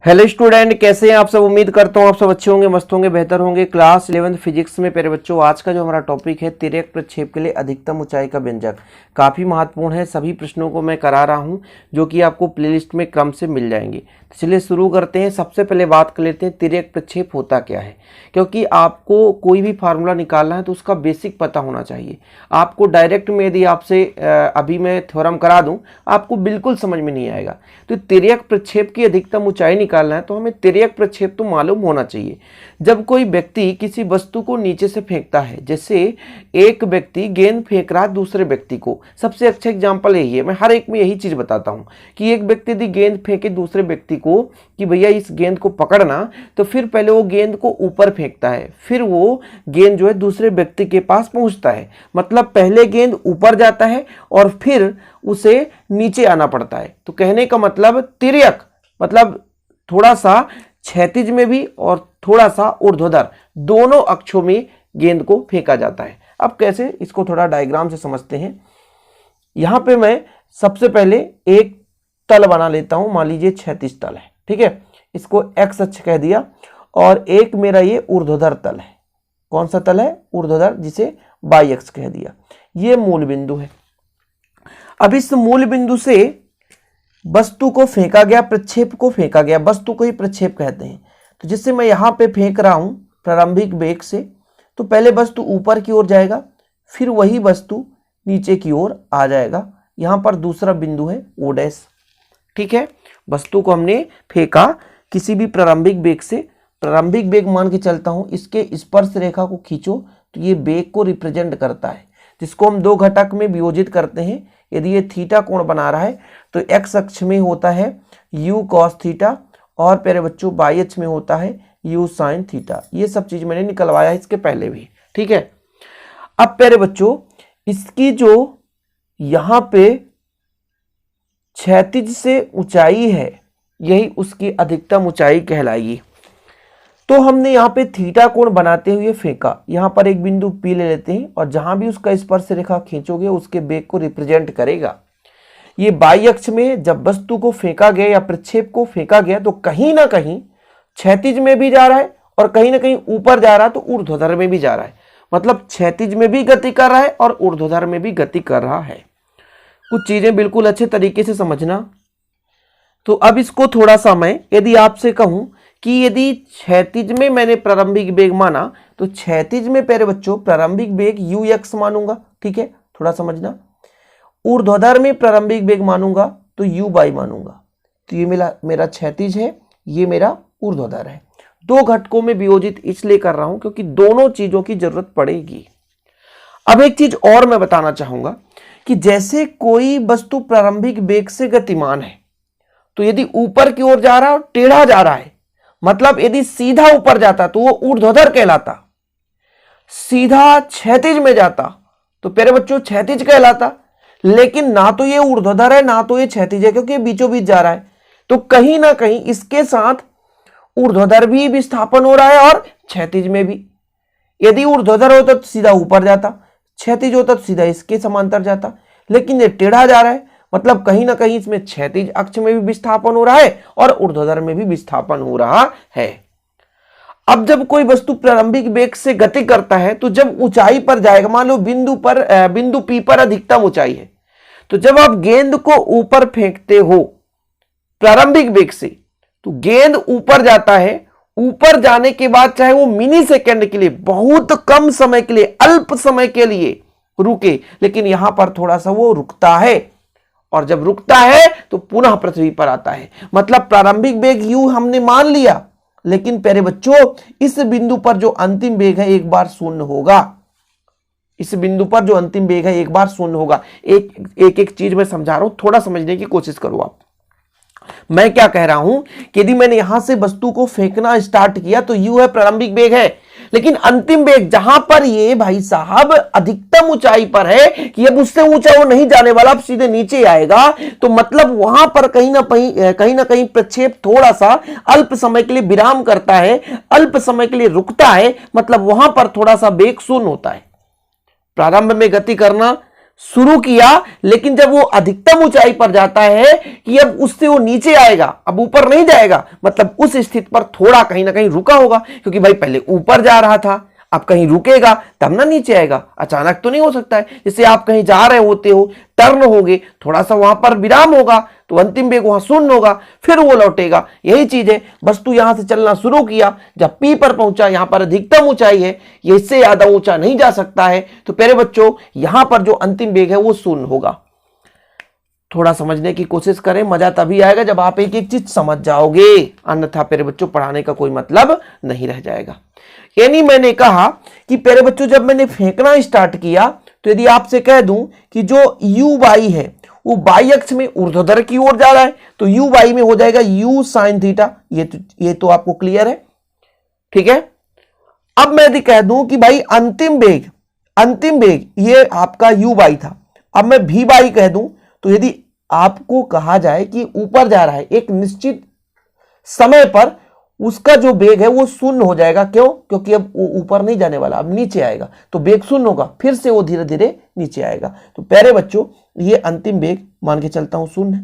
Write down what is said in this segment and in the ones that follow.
Hello student, कैसे हैं आप सब। उम्मीद करता हूँ आप सब अच्छे होंगे, मस्त होंगे, बेहतर होंगे। क्लास 11 फिजिक्स में प्यारे बच्चों, आज का जो हमारा टॉपिक है तिर्यक प्रक्षेप के लिए अधिकतम ऊंचाई का व्यंजक, काफ़ी महत्वपूर्ण है। सभी प्रश्नों को मैं करा रहा हूँ जो कि आपको प्लेलिस्ट में क्रम से मिल जाएंगे। तो चलिए शुरू करते हैं। सबसे पहले बात कर लेते हैं तिर्यक प्रक्षेप होता क्या है, क्योंकि आपको कोई भी फार्मूला निकालना है तो उसका बेसिक पता होना चाहिए। आपको डायरेक्ट में यदि आपसे अभी मैं थ्योरम करा दूं, आपको बिल्कुल समझ में नहीं आएगा। तो तिर्यक प्रक्षेप की अधिकतम ऊंचाई निकालना है तो हमें तिर्यक प्रक्षेप तो मालूम होना चाहिए। जब कोई व्यक्ति किसी वस्तु को नीचे से फेंकता है, जैसे एक व्यक्ति गेंद फेंक रहा है दूसरे व्यक्ति को, सबसे अच्छा एग्जांपल यही है। मैं हर एक में यही चीज बताता हूं कि एक व्यक्ति यदि गेंद फेंके दूसरे व्यक्ति को कि भैया इस गेंद को पकड़ना, तो फिर पहले वो गेंद को ऊपर फेंकता है, फिर वो गेंद जो है दूसरे व्यक्ति के पास पहुंचता है। मतलब पहले गेंद ऊपर जाता है और फिर उसे नीचे आना पड़ता है। तो कहने का मतलब तिर्यक मतलब थोड़ा सा क्षैतिज में भी और थोड़ा सा ऊर्ध्वाधर, दोनों अक्षों में गेंद को फेंका जाता है। अब कैसे, इसको थोड़ा डायग्राम से समझते हैं। यहां पे मैं सबसे पहले एक तल बना लेता हूं। मान लीजिए क्षैतिज तल है, ठीक है, इसको एक्स अक्ष कह दिया, और एक मेरा ये ऊर्ध्वाधर तल है। कौन सा तल है? ऊर्ध्वाधर, जिसे वाई अक्ष कह दिया। ये मूल बिंदु है। अब इस मूल बिंदु से वस्तु को फेंका गया, प्रक्षेप को फेंका गया, वस्तु को ही प्रक्षेप कहते हैं। तो जिससे मैं यहां पे फेंक रहा हूं प्रारंभिक वेग से, तो पहले वस्तु ऊपर की ओर जाएगा, फिर वही वस्तु नीचे की ओर आ जाएगा। यहां पर दूसरा बिंदु है ओ डैश, ठीक है। वस्तु को हमने फेंका किसी भी प्रारंभिक वेग से, प्रारंभिक वेग मान के चलता हूं, इसके स्पर्श रेखा को खींचो तो ये वेग को रिप्रेजेंट करता है, जिसको हम दो घटक में वियोजित करते हैं। यदि ये थीटा कोण बना रहा है तो एक्स अक्ष में होता है यू कॉस थीटा, और प्यारे बच्चों वाई अक्ष में होता है यू साइन थीटा। ये सब चीज मैंने निकलवाया इसके पहले भी, ठीक है। अब प्यारे बच्चों, इसकी जो यहां पे क्षैतिज से ऊंचाई है, यही उसकी अधिकतम ऊंचाई कहलाएगी। तो हमने यहाँ पे थीटा कोण बनाते हुए फेंका। यहाँ पर एक बिंदु P ले लेते हैं, और जहां भी उसका स्पर्श रेखा खींचोगे उसके वेग को रिप्रेजेंट करेगा। ये वाई अक्ष में जब वस्तु को फेंका गया या प्रक्षेप को फेंका गया तो कहीं ना कहीं क्षैतिज में भी जा रहा है और कहीं ना कहीं ऊपर जा रहा है, तो ऊर्ध्वाधर में भी जा रहा है। मतलब क्षैतिज में भी गति कर रहा है और ऊर्ध्वाधर में भी गति कर रहा है। कुछ चीजें बिल्कुल अच्छे तरीके से समझना। तो अब इसको थोड़ा सा मैं यदि आपसे कहूं कि यदि क्षैतिज में मैंने प्रारंभिक वेग माना, तो क्षैतिज में प्यारे बच्चों प्रारंभिक वेग यू एक्स मानूंगा, ठीक है, थोड़ा समझना। ऊर्ध्वाधर में प्रारंभिक वेग मानूंगा तो यू वाई मानूंगा। तो ये मेरा क्षैतिज है, ये मेरा ऊर्ध्वाधर है। दो घटकों में वियोजित इसलिए कर रहा हूं क्योंकि दोनों चीजों की जरूरत पड़ेगी। अब एक चीज और मैं बताना चाहूंगा कि जैसे कोई वस्तु प्रारंभिक वेग से गतिमान है, तो यदि ऊपर की ओर जा रहा है और टेढ़ा जा रहा है, मतलब यदि सीधा ऊपर जाता तो वो ऊर्ध्वाधर कहलाता, सीधा क्षैतिज में जाता तो प्यारे बच्चों क्षैतिज कहलाता। लेकिन ना तो ये ऊर्ध्वाधर है ना तो ये क्षैतिज है, क्योंकि ये बीचों बीच जा रहा है। तो कहीं ना कहीं इसके साथ ऊर्ध्वाधर भी विस्थापन हो रहा है और क्षैतिज में भी। यदि ऊर्ध्वाधर होता तो सीधा ऊपर जाता, क्षैतिज होता तो सीधा इसके समांतर जाता, लेकिन ये टेढ़ा जा रहा है, मतलब कहीं ना कहीं इसमें क्षैतिज अक्ष में भी विस्थापन हो रहा है और ऊर्ध्वाधर में भी विस्थापन हो रहा है। अब जब कोई वस्तु प्रारंभिक वेग से गति करता है तो जब ऊंचाई पर जाएगा, मान लो बिंदु P पर अधिकतम ऊंचाई है, तो जब आप गेंद को ऊपर फेंकते हो प्रारंभिक वेग से, तो गेंद ऊपर जाता है। ऊपर जाने के बाद चाहे वो मिनी सेकेंड के लिए, बहुत कम समय के लिए, अल्प समय के लिए रुके, लेकिन यहां पर थोड़ा सा वो रुकता है, और जब रुकता है तो पुनः पृथ्वी पर आता है। मतलब प्रारंभिक वेग u हमने मान लिया, लेकिन प्यारे बच्चों इस बिंदु पर जो अंतिम वेग है एक बार शून्य होगा। इस बिंदु पर जो अंतिम वेग है एक बार शून्य होगा। एक चीज मैं समझा रहा हूं, थोड़ा समझने की कोशिश करो आप। मैं क्या कह रहा हूं कि यदि मैंने यहां से वस्तु को फेंकना स्टार्ट किया तो u है, प्रारंभिक वेग है, लेकिन अंतिम वेग जहां पर ये भाई साहब अधिकतम ऊंचाई पर है कि अब उससे ऊंचा वो नहीं जाने वाला, अब सीधे नीचे आएगा, तो मतलब वहां पर कहीं ना कहीं प्रक्षेप थोड़ा सा अल्प समय के लिए विराम करता है, अल्प समय के लिए रुकता है। मतलब वहां पर थोड़ा सा वेग शून्य होता है। प्रारंभ में गति करना शुरू किया, लेकिन जब वो अधिकतम ऊंचाई पर जाता है कि अब उससे वो नीचे आएगा, अब ऊपर नहीं जाएगा, मतलब उस स्थिति पर थोड़ा कहीं ना कहीं रुका होगा, क्योंकि भाई पहले ऊपर जा रहा था, अब कहीं रुकेगा तब ना नीचे आएगा, अचानक तो नहीं हो सकता है। जैसे आप कहीं जा रहे होते हो, टर्न होगे, थोड़ा सा वहां पर विराम होगा तो अंतिम वेग वहां शून्य होगा, फिर वो लौटेगा। यही चीज है, वस्तु यहां से चलना शुरू किया, जब पी पर पहुंचा, यहां पर अधिकतम ऊंचाई है, ये इससे ज्यादा ऊंचा नहीं जा सकता है, तो प्यारे बच्चों यहां पर जो अंतिम वेग है वो शून्य होगा। थोड़ा समझने की कोशिश करें, मजा तभी आएगा जब आप एक एक चीज समझ जाओगे, अन्यथा प्यारे बच्चों पढ़ाने का कोई मतलब नहीं रह जाएगा। यानी मैंने कहा कि प्यारे बच्चों जब मैंने फेंकना स्टार्ट किया, तो यदि आपसे कह दूं कि जो यू बाई है वो बाई अक्ष में ऊर्ध्वाधर की ओर जा रहा है, तो यू बाई में हो जाएगा यू साइन थीटा। ये तो आपको क्लियर है, ठीक है। अब मैं यदि कह दूं कि भाई अंतिम वेग ये आपका यू बाई था, अब मैं भी बाई कह दूं, तो यदि आपको कहा जाए कि ऊपर जा रहा है एक निश्चित समय पर, उसका जो वेग है वो शून्य हो जाएगा। क्यों? क्योंकि अब वो ऊपर नहीं जाने वाला, अब नीचे आएगा, तो वेग शून्य होगा, फिर से वो धीरे धीरे नीचे आएगा। तो प्यारे बच्चों ये अंतिम वेग मान के चलता हूं शून्य।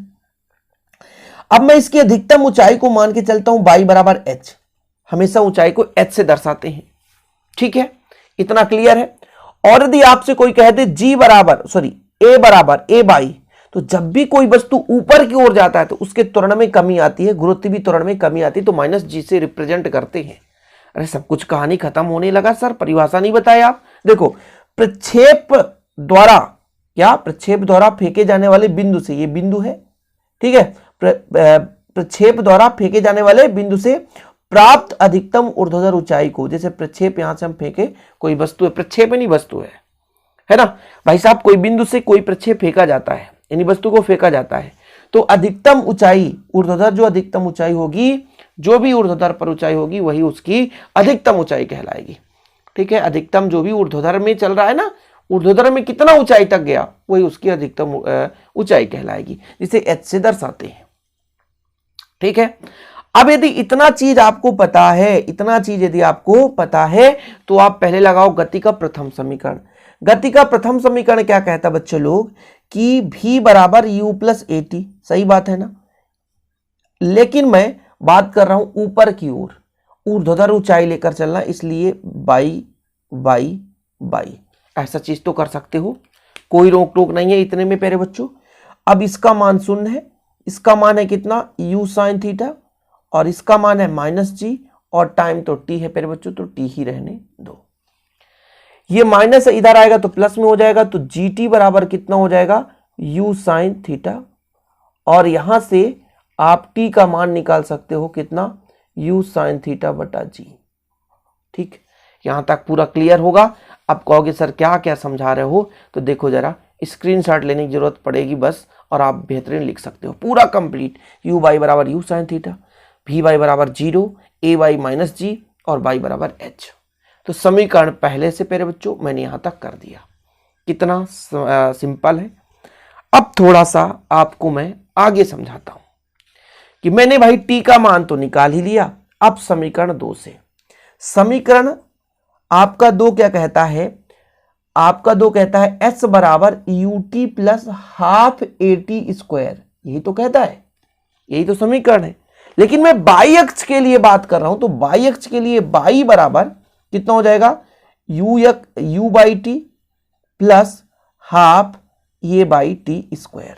अब मैं इसकी अधिकतम ऊंचाई को मान के चलता हूं बाई बराबर एच, हमेशा ऊंचाई को एच से दर्शाते हैं, ठीक है, इतना क्लियर है। और यदि आपसे कोई कह दे ए बराबर ए बाई, तो जब भी कोई वस्तु ऊपर की ओर जाता है तो उसके त्वरण में कमी आती है, गुरुत्व भी त्वरण में कमी आती है, तो माइनस जी से रिप्रेजेंट करते हैं। अरे सब कुछ कहानी खत्म होने लगा सर, परिभाषा नहीं बताया आप। देखो प्रक्षेप द्वारा फेंके जाने वाले बिंदु से, ये बिंदु है, ठीक है, प्रक्षेप द्वारा फेंके जाने वाले बिंदु से प्राप्त अधिकतम ऊर्ध्वाधर ऊंचाई को, जैसे प्रक्षेप यहां से हम फेंके, कोई वस्तु है, प्रक्षेप नहीं वस्तु है ना भाई साहब, कोई बिंदु से कोई प्रक्षेप फेंका जाता है, यानी वस्तु को फेंका जाता है, तो अधिकतम ऊंचाई ऊर्ध्वाधर, जो अधिकतम ऊंचाई होगी, जो भी ऊर्ध्वाधर पर ऊंचाई होगी वही उसकी अधिकतम ऊंचाई कहलाएगी, ठीक है। अधिकतम जो भी ऊर्ध्वाधर में चल रहा है ना, ऊर्ध्वाधर में कितना ऊंचाई तक गया वही उसकी अधिकतम ऊंचाई कहलाएगी, जिसे एच से दर्शाते हैं, ठीक है। अब यदि इतना चीज आपको पता है, तो आप पहले लगाओ गति का प्रथम समीकरण। गति का प्रथम समीकरण क्या कहता है बच्चे लोग कि v बराबर u प्लस ए टी, सही बात है ना। लेकिन मैं बात कर रहा हूं ऊपर की ओर, ऊर्ध्वाधर ऊंचाई लेकर चलना, इसलिए बाई ऐसा चीज तो कर सकते हो, कोई रोक टोक नहीं है इतने में प्यारे बच्चों। अब इसका मान शून्य है, इसका मान है कितना u साइन थीटा, और इसका मान है माइनस जी, और टाइम तो t है प्यारे बच्चों, तो t ही रहने दो। ये माइनस इधर आएगा तो प्लस में हो जाएगा, तो जी टी बराबर कितना हो जाएगा u साइन थीटा, और यहां से आप t का मान निकाल सकते हो कितना u साइन थीटा बटा जी, ठीक। यहां तक पूरा क्लियर होगा। अब कहोगे सर क्या क्या समझा रहे हो, तो देखो जरा स्क्रीनशॉट लेने की जरूरत पड़ेगी बस, और आप बेहतरीन लिख सकते हो पूरा कंप्लीट। u बाई बराबर u sine theta, v by बराबर 0, a बाई माइनस जी, और y बराबर h। तो समीकरण पहले से प्यारे बच्चों मैंने यहां तक कर दिया, कितना सिंपल है। अब थोड़ा सा आपको मैं आगे समझाता हूं कि मैंने भाई t का मान तो निकाल ही लिया। अब समीकरण 2 से, समीकरण आपका 2 क्या कहता है, आपका 2 कहता है s बराबर U T plus half A T square, यही तो कहता है, यही तो समीकरण है। लेकिन मैं बाई अक्ष के लिए बात कर रहा हूं, तो बाई अक्ष के लिए बाई बराबर कितना हो जाएगा u by T plus half ये बाई टी स्क्वायर।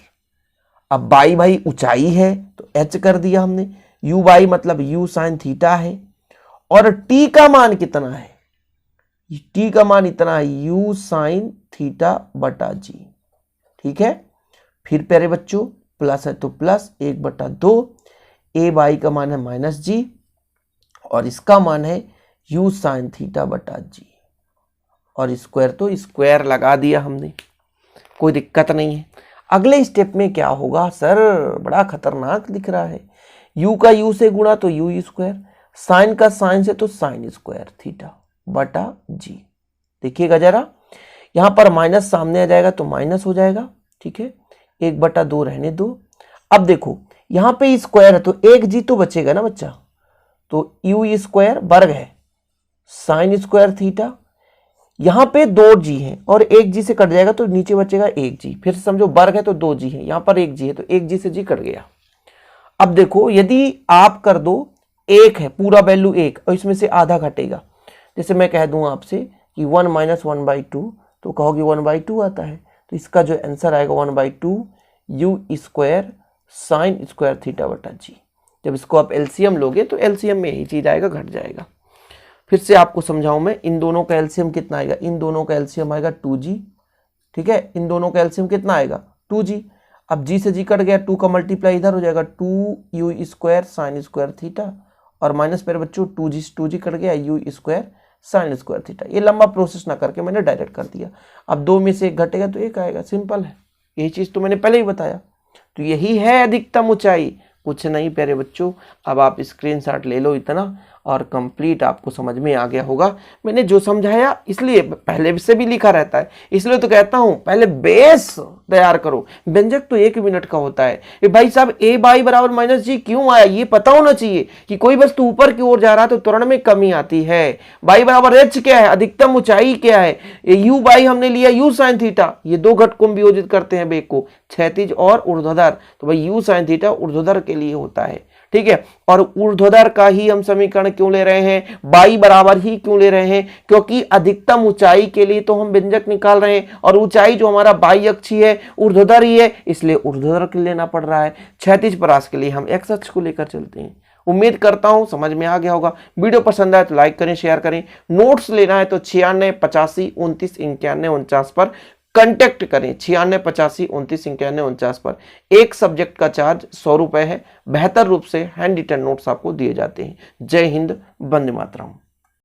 अब बाई भाई ऊंचाई है तो h कर दिया हमने, u बाई मतलब u साइन थीटा है, और t का मान कितना है, t का मान इतना है u साइन थीटा बटा जी, ठीक है। फिर प्यारे बच्चों प्लस है तो प्लस 1/2, a बाई का मान है माइनस जी, और इसका मान है u साइन थीटा बटा जी, और स्क्वायर तो स्क्वायर लगा दिया हमने, कोई दिक्कत नहीं है। अगले स्टेप में क्या होगा सर, बड़ा खतरनाक दिख रहा है, u का u से गुणा तो u स्क्वायर, साइन का साइन से तो साइन स्क्वायर थीटा बटा जी। देखिएगा जरा, यहां पर माइनस सामने आ जाएगा तो माइनस हो जाएगा, ठीक है, 1/2 रहने दो। अब देखो यहां पे स्क्वायर है तो 1g तो बचेगा ना बच्चा, तो u स्क्वायर वर्ग है साइन स्क्वायर थीटा, यहाँ पे 2g है और 1g से कट जाएगा तो नीचे बचेगा 1g। फिर समझो वर्ग है तो 2g है, यहाँ पर 1g है तो 1g से g कट गया। अब देखो यदि आप कर दो 1 है, पूरा वैल्यू 1 और इसमें से आधा घटेगा, जैसे मैं कह दूं आपसे कि 1 माइनस 1/2 तो कहोगे 1/2 आता है, तो इसका जो आंसर आएगा 1/2 you square sine square theta बटा जी। जब इसको आप एलसीएम लोगे तो एलसीएम में यही चीज आएगा, घट जाएगा। फिर से आपको समझाऊं मैं, इन दोनों का एलसीएम कितना आएगा, इन दोनों का एलसीएम आएगा 2g, ठीक है, इन दोनों का एलसीएम कितना आएगा 2g। अब g से g कट गया, 2 का मल्टीप्लाई इधर हो जाएगा 2u square sine square theta, और माइनस मेरे बच्चों 2g कट गया u square sine square theta. ये लंबा प्रोसेस ना करके मैंने डायरेक्ट कर दिया। अब 2 में से 1 घटेगा तो 1 आएगा, सिंपल है, यही चीज तो मैंने पहले ही बताया। तो यही है अधिकतम ऊंचाई, कुछ नहीं प्यारे बच्चों। अब आप स्क्रीनशॉट ले लो इतना, और कंप्लीट आपको समझ में आ गया होगा। मैंने जो समझाया इसलिए पहले से भी लिखा रहता है, इसलिए तो कहता हूं पहले बेस तैयार करो। व्यंजक तो 1 मिनट का होता है। ये भाई साहब a बाई बराबर माइनस जी क्यों आया, ये पता होना चाहिए कि कोई वस्तु ऊपर की ओर जा रहा है तो त्वरण में कमी आती है। बाई बराबर h क्या है, अधिकतम ऊंचाई क्या है, u बाई हमने लिया u साइन थीटा, ये 2 घटकों में वियोजित करते हैं वेग को, क्षैतिज और ऊर्ध्वाधर, तो भाई u साइन थीटा ऊर्ध्वाधर के लिए होता है, ठीक है। और ऊर्ध्वाधर का ही हम समीकरण क्यों ले रहे हैं, बाई बराबर ही क्यों ले रहे हैं, क्योंकि अधिकतम ऊंचाई के लिए तो हम व्यंजक निकाल रहे हैं, और ऊंचाई जो हमारा बाई अक्षी है ऊर्ध्वाधर ही है, इसलिए ऊर्ध्वाधर के लेना पड़ रहा है। क्षैतिज परास के लिए हम एक्स अक्ष को लेकर चलते हैं। उम्मीद करता हूं समझ में आ गया होगा। वीडियो पसंद आए तो लाइक करें, शेयर करें। नोट्स लेना है तो 96 85 29 91 49 पर कांटेक्ट करें, 96 85 29 91 49 पर। एक सब्जेक्ट का चार्ज 100 रुपए है। बेहतर रूप से हैंड रिटन नोट्स आपको दिए जाते हैं। जय हिंद, वंदे मातरम।